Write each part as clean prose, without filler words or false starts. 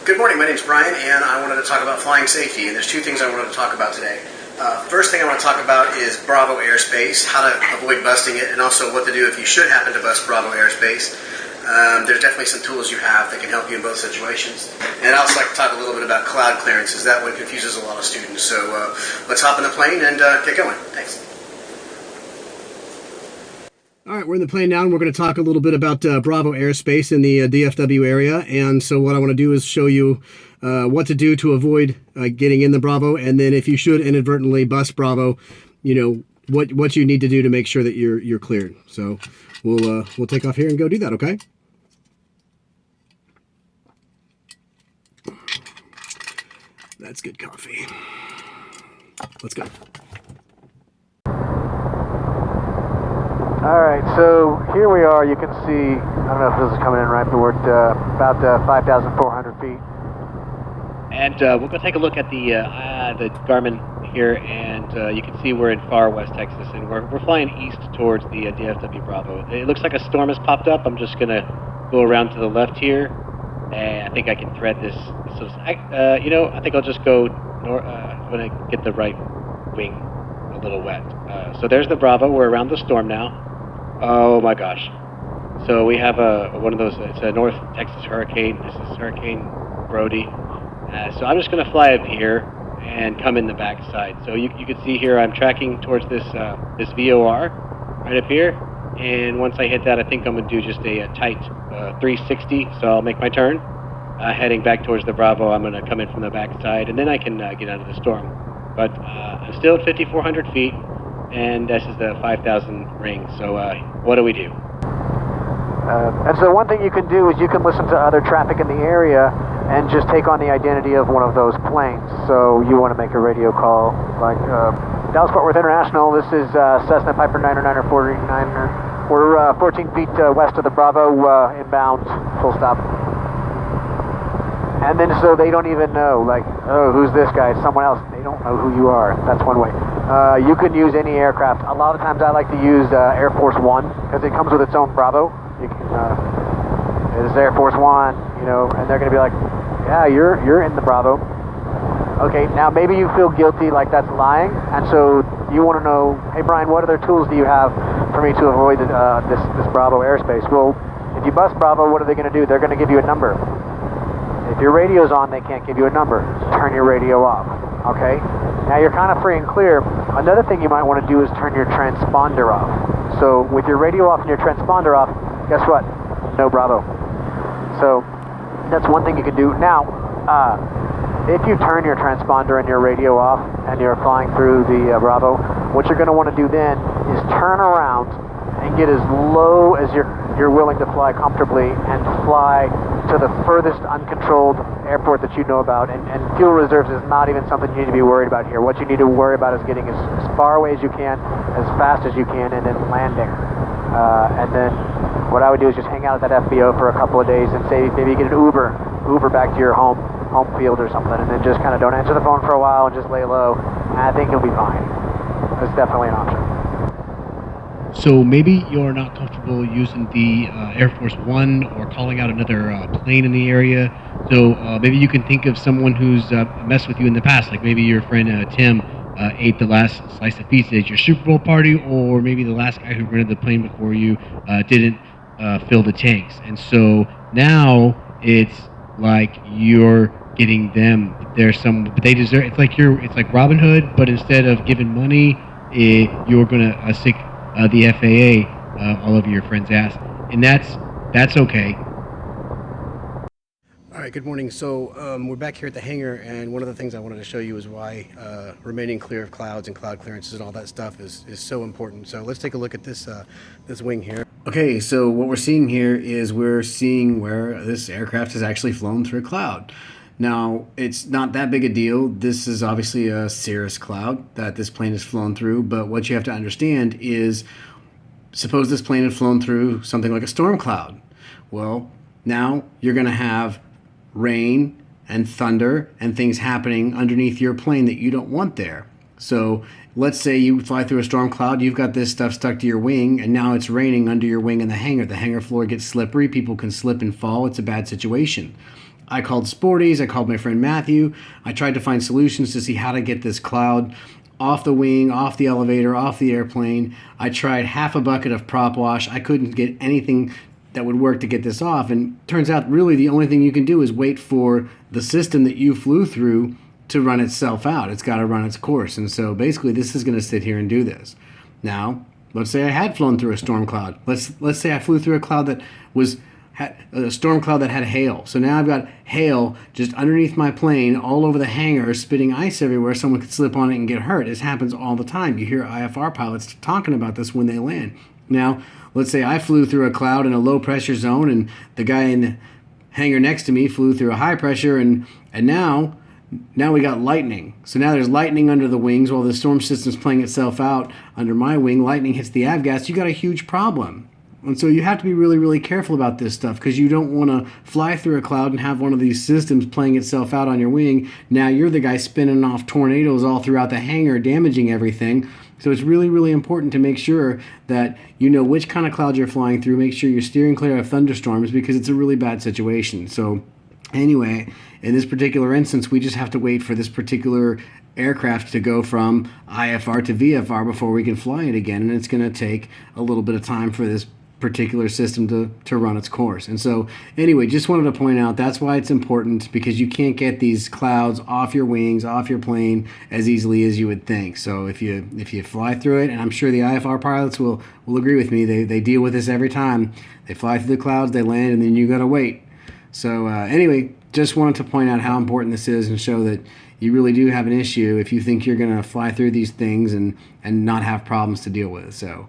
Good morning, my name's Brian, and I wanted to talk about flying safety, and there's two things I wanted to talk about today. First thing I want to talk about is Bravo Airspace, how to avoid busting it, and also what to do if you should happen to bust Bravo Airspace. There's definitely some tools you have that can help you in both situations. And I'd also like to talk a little bit about cloud clearances. That one confuses a lot of students. So let's hop in the plane and get going. Thanks. All right, we're in the plane now, and we're going to talk a little bit about Bravo Airspace in the DFW area. And so what I want to do is show you what to do to avoid getting in the Bravo, and then if you should inadvertently bust Bravo, you know, what you need to do to make sure that you're cleared. So we'll take off here and go do that, okay? That's good coffee. Let's go. All right, so here we are. You can see, I don't know if this is coming in right, but we're at about 5,400 feet. And we'll go take a look at the Garmin here, and you can see we're in far west Texas, and we're flying east towards the DFW Bravo. It looks like a storm has popped up. I'm just gonna go around to the left here, and I think I can thread this. So I think I'll just go north. I'm gonna get the right wing a little wet. So there's the Bravo. We're around the storm now. Oh my gosh. So we have one of those, it's a North Texas hurricane. This is Hurricane Brody. So I'm just going to fly up here and come in the backside. So you can see here I'm tracking towards this VOR right up here. And once I hit that, I think I'm going to do just a tight 360. So I'll make my turn. Heading back towards the Bravo, I'm going to come in from the backside, and then I can get out of the storm. But I'm still at 5,400 feet. And this is the 5,000 ring. So what do we do? And so one thing you can do is you can listen to other traffic in the area and just take on the identity of one of those planes. So you want to make a radio call like Dallas Fort Worth International. This is Cessna Piper 909 or 49er. We're 14 feet west of the Bravo, inbound, full stop. And then so they don't even know, like, oh, who's this guy? It's someone else. They don't know who you are. That's one way. You can use any aircraft. A lot of times I like to use Air Force One because it comes with its own Bravo. You can, this is Air Force One, you know, and they're going to be like, yeah, you're in the Bravo. Okay, now maybe you feel guilty, like that's lying, and so you want to know, hey Brian, what other tools do you have for me to avoid this Bravo airspace? Well, if you bust Bravo, what are they going to do? They're going to give you a number. If your radio's on, they can't give you a number. Turn your radio off, okay? Now you're kind of free and clear. Another thing you might want to do is turn your transponder off. So with your radio off and your transponder off, guess what? No Bravo. So that's one thing you can do. Now, if you turn your transponder and your radio off and you're flying through the Bravo, what you're going to want to do then is turn around and get as low as you're willing to fly comfortably and fly to the furthest uncontrolled airport that you know about. And fuel reserves is not even something you need to be worried about here. What you need to worry about is getting as far away as you can, as fast as you can, and then landing. And then what I would do is just hang out at that FBO for a couple of days and say maybe get an Uber back to your home field or something, and then just kind of don't answer the phone for a while and just lay low. And I think you'll be fine. That's definitely an option. So maybe you're not comfortable using the Air Force One or calling out another plane in the area. So maybe you can think of someone who's messed with you in the past, like maybe your friend Tim ate the last slice of pizza at your Super Bowl party, or maybe the last guy who rented the plane before you didn't fill the tanks. And so now it's like you're getting them. There's some, but they deserve. It's like Robin Hood, but instead of giving money, you're gonna stick the FAA all over your friend's ass, and that's okay. All right, good morning. So we're back here at the hangar, and one of the things I wanted to show you is why remaining clear of clouds and cloud clearances and all that stuff is so important. So let's take a look at this wing here. Okay, so what we're seeing here is we're seeing where this aircraft has actually flown through a cloud. Now, it's not that big a deal. This is obviously a Cirrus cloud that this plane has flown through, but what you have to understand is, suppose this plane had flown through something like a storm cloud. Well, now you're going to have rain and thunder and things happening underneath your plane that you don't want there. So let's say you fly through a storm cloud, you've got this stuff stuck to your wing, and now it's raining under your wing in the hangar. The hangar floor gets slippery, people can slip and fall, it's a bad situation. I called Sporties, I called my friend Matthew. I tried to find solutions to see how to get this cloud off the wing, off the elevator, off the airplane. I tried half a bucket of prop wash. I couldn't get anything that would work to get this off. And turns out really the only thing you can do is wait for the system that you flew through to run itself out. It's got to run its course. And so basically this is going to sit here and do this. Now, let's say I had flown through a storm cloud. Let's say I flew through a cloud that had a storm cloud that had hail. So now I've got hail just underneath my plane, all over the hangar, spitting ice everywhere. Someone could slip on it and get hurt. This happens all the time. You hear IFR pilots talking about this when they land. Now, let's say I flew through a cloud in a low pressure zone, and the guy in the hangar next to me flew through a high pressure, and now we got lightning. So now there's lightning under the wings while the storm system's playing itself out under my wing. Lightning hits the avgas. You got a huge problem. And so you have to be really, really careful about this stuff, because you don't want to fly through a cloud and have one of these systems playing itself out on your wing. Now you're the guy spinning off tornadoes all throughout the hangar, damaging everything. So it's really, really important to make sure that you know which kind of cloud you're flying through. Make sure you're steering clear of thunderstorms, because it's a really bad situation. So anyway, in this particular instance, we just have to wait for this particular aircraft to go from IFR to VFR before we can fly it again. And it's going to take a little bit of time for this particular system to run its course. And so anyway, just wanted to point out that's why it's important, because you can't get these clouds off your wings, off your plane as easily as you would think. So if you fly through it, and I'm sure the IFR pilots will agree with me, they deal with this every time. They fly through the clouds, they land, and then you got to wait. So anyway, just wanted to point out how important this is and show that you really do have an issue if you think you're going to fly through these things and not have problems to deal with. So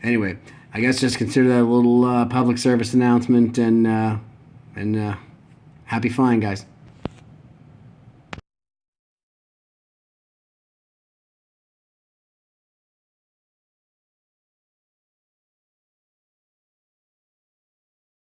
anyway, I guess just consider that a little public service announcement, and happy flying, guys.